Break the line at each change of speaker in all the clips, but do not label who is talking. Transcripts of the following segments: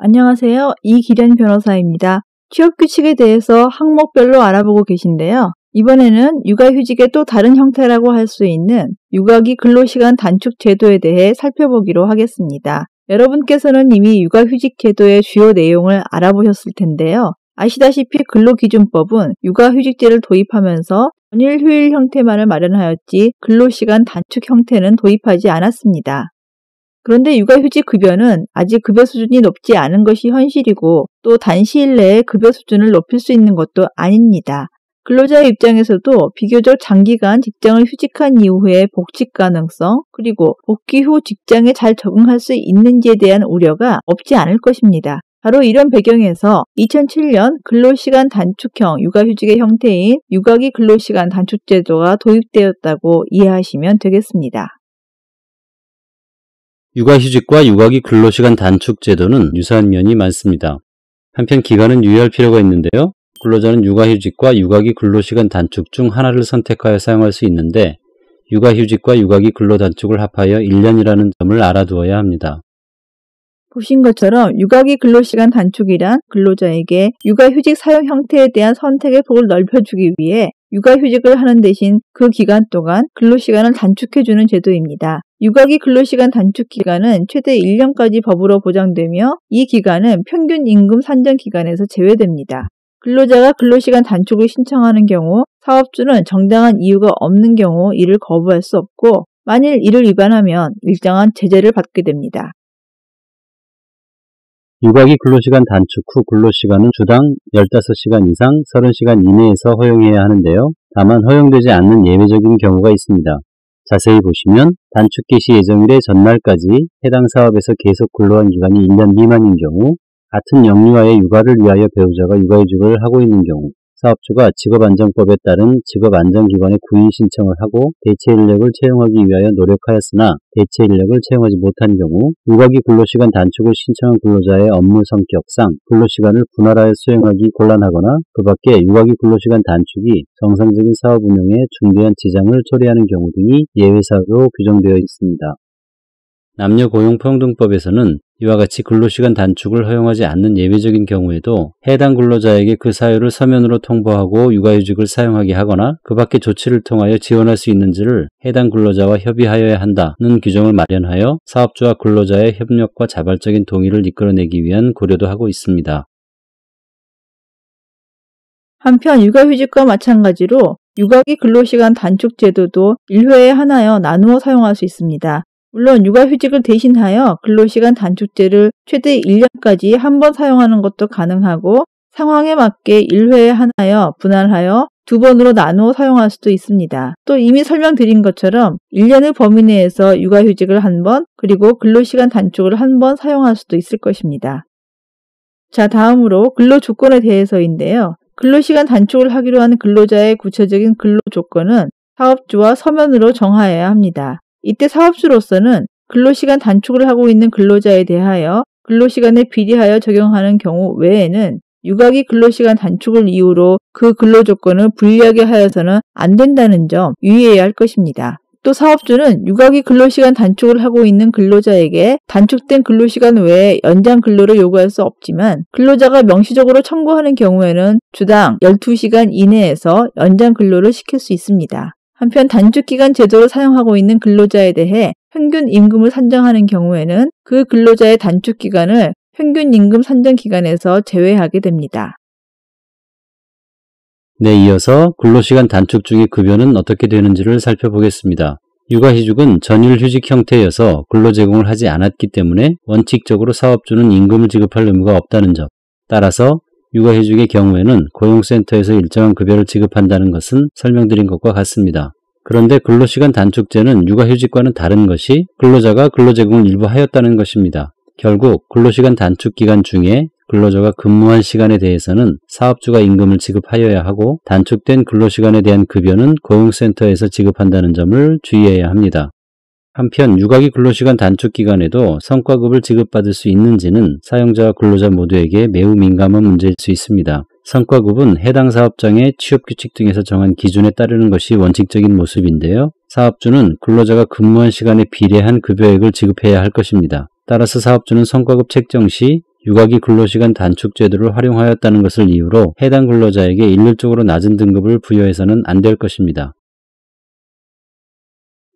안녕하세요. 이기련 변호사입니다. 취업규칙에 대해서 항목별로 알아보고 계신데요. 이번에는 육아휴직의 또 다른 형태라고 할 수 있는 육아기 근로시간 단축 제도에 대해 살펴보기로 하겠습니다. 여러분께서는 이미 육아휴직 제도의 주요 내용을 알아보셨을 텐데요. 아시다시피 근로기준법은 육아휴직제를 도입하면서 전일 휴일 형태만을 마련하였지 근로시간 단축 형태는 도입하지 않았습니다. 그런데 육아휴직 급여는 아직 급여 수준이 높지 않은 것이 현실이고 또 단시일 내에 급여 수준을 높일 수 있는 것도 아닙니다. 근로자의 입장에서도 비교적 장기간 직장을 휴직한 이후의 복직 가능성 그리고 복귀 후 직장에 잘 적응할 수 있는지에 대한 우려가 없지 않을 것입니다. 바로 이런 배경에서 2007년 근로시간 단축형 육아휴직의 형태인 육아기 근로시간 단축제도가 도입되었다고 이해하시면 되겠습니다.
육아휴직과 육아기 근로시간 단축 제도는 유사한 면이 많습니다. 한편 기간은 유의할 필요가 있는데요. 근로자는 육아휴직과 육아기 근로시간 단축 중 하나를 선택하여 사용할 수 있는데 육아휴직과 육아기 근로단축을 합하여 1년이라는 점을 알아두어야 합니다.
보신 것처럼 육아기 근로시간 단축이란 근로자에게 육아휴직 사용 형태에 대한 선택의 폭을 넓혀주기 위해 육아휴직을 하는 대신 그 기간 동안 근로시간을 단축해주는 제도입니다. 육아기 근로시간 단축 기간은 최대 1년까지 법으로 보장되며 이 기간은 평균 임금 산정 기간에서 제외됩니다. 근로자가 근로시간 단축을 신청하는 경우 사업주는 정당한 이유가 없는 경우 이를 거부할 수 없고 만일 이를 위반하면 일정한 제재를 받게 됩니다.
육아기 근로시간 단축 후 근로시간은 주당 15시간 이상 30시간 이내에서 허용해야 하는데요. 다만 허용되지 않는 예외적인 경우가 있습니다. 자세히 보시면 단축 개시 예정일의 전날까지 해당 사업에서 계속 근로한 기간이 1년 미만인 경우, 같은 영유아의 육아를 위하여 배우자가 육아휴직을 하고 있는 경우, 사업주가 직업안정법에 따른 직업안정기관에 구인 신청을 하고 대체 인력을 채용하기 위하여 노력하였으나 대체 인력을 채용하지 못한 경우, 육아기 근로시간 단축을 신청한 근로자의 업무 성격상 근로시간을 분할하여 수행하기 곤란하거나 그 밖에 육아기 근로시간 단축이 정상적인 사업 운영에 중대한 지장을 초래하는 경우 등이 예외사로 규정되어 있습니다. 남녀고용평등법에서는 이와 같이 근로시간 단축을 허용하지 않는 예외적인 경우에도 해당 근로자에게 그 사유를 서면으로 통보하고 육아휴직을 사용하게 하거나 그 밖의 조치를 통하여 지원할 수 있는지를 해당 근로자와 협의하여야 한다는 규정을 마련하여 사업주와 근로자의 협력과 자발적인 동의를 이끌어내기 위한 고려도 하고 있습니다.
한편 육아휴직과 마찬가지로 육아기 근로시간 단축 제도도 1회에 하나여 나누어 사용할 수 있습니다. 물론 육아휴직을 대신하여 근로시간 단축제를 최대 1년까지 한 번 사용하는 것도 가능하고 상황에 맞게 1회에 하나여 분할하여 2번으로 나누어 사용할 수도 있습니다. 또 이미 설명드린 것처럼 1년의 범위 내에서 육아휴직을 한 번 그리고 근로시간 단축을 한 번 사용할 수도 있을 것입니다. 자, 다음으로 근로조건에 대해서인데요. 근로시간 단축을 하기로 하는 근로자의 구체적인 근로조건은 사업주와 서면으로 정하여야 합니다. 이때 사업주로서는 근로시간 단축을 하고 있는 근로자에 대하여 근로시간에 비례하여 적용하는 경우 외에는 육아기 근로시간 단축을 이유로 그 근로조건을 불리하게 하여서는 안 된다는 점 유의해야 할 것입니다. 또 사업주는 육아기 근로시간 단축을 하고 있는 근로자에게 단축된 근로시간 외에 연장 근로를 요구할 수 없지만 근로자가 명시적으로 청구하는 경우에는 주당 12시간 이내에서 연장 근로를 시킬 수 있습니다. 한편 단축기간 제도를 사용하고 있는 근로자에 대해 평균 임금을 산정하는 경우에는 그 근로자의 단축기간을 평균 임금 산정 기간에서 제외하게 됩니다.
네, 이어서 근로시간 단축 중의 급여는 어떻게 되는지를 살펴보겠습니다. 육아휴직은 전일 휴직 형태여서 근로 제공을 하지 않았기 때문에 원칙적으로 사업주는 임금을 지급할 의무가 없다는 점. 따라서 육아휴직의 경우에는 고용센터에서 일정한 급여를 지급한다는 것은 설명드린 것과 같습니다. 그런데 근로시간 단축제는 육아휴직과는 다른 것이 근로자가 근로제공을 일부 하였다는 것입니다. 결국 근로시간 단축 기간 중에 근로자가 근무한 시간에 대해서는 사업주가 임금을 지급하여야 하고 단축된 근로시간에 대한 급여는 고용센터에서 지급한다는 점을 주의해야 합니다. 한편 육아기 근로시간 단축 기간에도 성과급을 지급받을 수 있는지는 사용자와 근로자 모두에게 매우 민감한 문제일 수 있습니다. 성과급은 해당 사업장의 취업규칙 등에서 정한 기준에 따르는 것이 원칙적인 모습인데요. 사업주는 근로자가 근무한 시간에 비례한 급여액을 지급해야 할 것입니다. 따라서 사업주는 성과급 책정 시 육아기 근로시간 단축 제도를 활용하였다는 것을 이유로 해당 근로자에게 일률적으로 낮은 등급을 부여해서는 안 될 것입니다.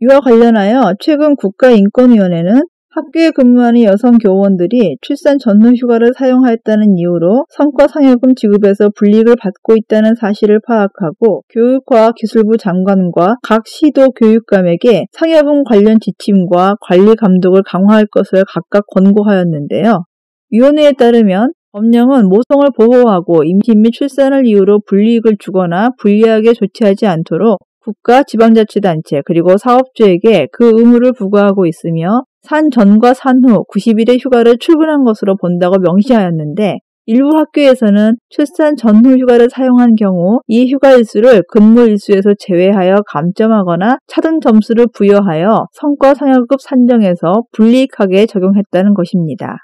이와 관련하여 최근 국가인권위원회는 학교에 근무하는 여성 교원들이 출산 전후 휴가를 사용하였다는 이유로 성과상여금 지급에서 불이익을 받고 있다는 사실을 파악하고 교육과학기술부 장관과 각 시도 교육감에게 상여금 관련 지침과 관리 감독을 강화할 것을 각각 권고하였는데요. 위원회에 따르면 법령은 모성을 보호하고 임신 및 출산을 이유로 불이익을 주거나 불리하게 조치하지 않도록 국가, 지방자치단체 그리고 사업주에게 그 의무를 부과하고 있으며 산 전과 산 후 90일의 휴가를 출근한 것으로 본다고 명시하였는데 일부 학교에서는 출산 전후 휴가를 사용한 경우 이 휴가 일수를 근무 일수에서 제외하여 감점하거나 차등 점수를 부여하여 성과상여급 산정에서 불이익하게 적용했다는 것입니다.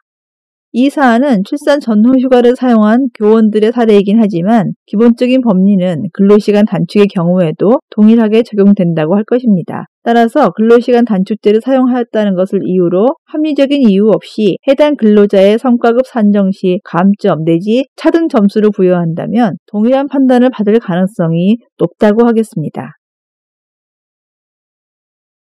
이 사안은 출산 전후 휴가를 사용한 교원들의 사례이긴 하지만 기본적인 법리는 근로시간 단축의 경우에도 동일하게 적용된다고 할 것입니다. 따라서 근로시간 단축제를 사용하였다는 것을 이유로 합리적인 이유 없이 해당 근로자의 성과급 산정 시 감점 내지 차등 점수를 부여한다면 동일한 판단을 받을 가능성이 높다고 하겠습니다.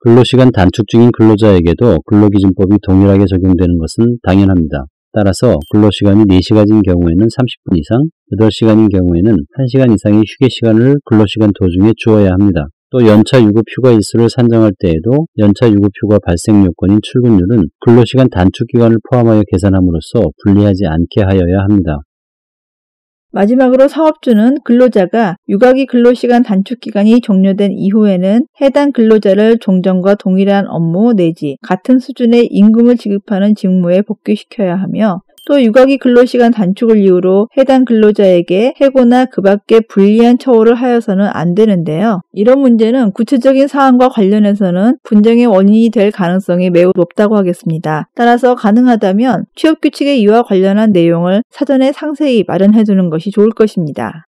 근로시간 단축 중인 근로자에게도 근로기준법이 동일하게 적용되는 것은 당연합니다. 따라서 근로시간이 4시간인 경우에는 30분 이상, 8시간인 경우에는 1시간 이상의 휴게시간을 근로시간 도중에 주어야 합니다. 또 연차 유급 휴가 일수를 산정할 때에도 연차 유급 휴가 발생 요건인 출근율은 근로시간 단축 기간을 포함하여 계산함으로써 불리하지 않게 하여야 합니다.
마지막으로 사업주는 근로자가 육아기 근로시간 단축 기간이 종료된 이후에는 해당 근로자를 종전과 동일한 업무 내지 같은 수준의 임금을 지급하는 직무에 복귀시켜야 하며 또 육아기 근로시간 단축을 이유로 해당 근로자에게 해고나 그 밖에 불리한 처우를 하여서는 안 되는데요. 이런 문제는 구체적인 사안과 관련해서는 분쟁의 원인이 될 가능성이 매우 높다고 하겠습니다. 따라서 가능하다면 취업규칙의 이와 관련한 내용을 사전에 상세히 마련해두는 것이 좋을 것입니다.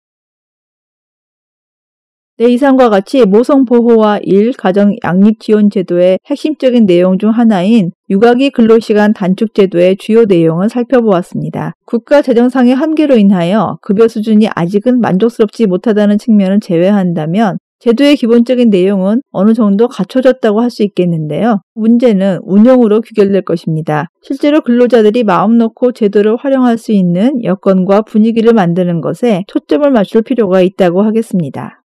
네, 이상과 같이 모성보호와 가정 양립지원제도의 핵심적인 내용 중 하나인 육아기 근로시간 단축제도의 주요 내용을 살펴보았습니다. 국가 재정상의 한계로 인하여 급여 수준이 아직은 만족스럽지 못하다는 측면을 제외한다면 제도의 기본적인 내용은 어느 정도 갖춰졌다고 할 수 있겠는데요. 문제는 운영으로 귀결될 것입니다. 실제로 근로자들이 마음 놓고 제도를 활용할 수 있는 여건과 분위기를 만드는 것에 초점을 맞출 필요가 있다고 하겠습니다.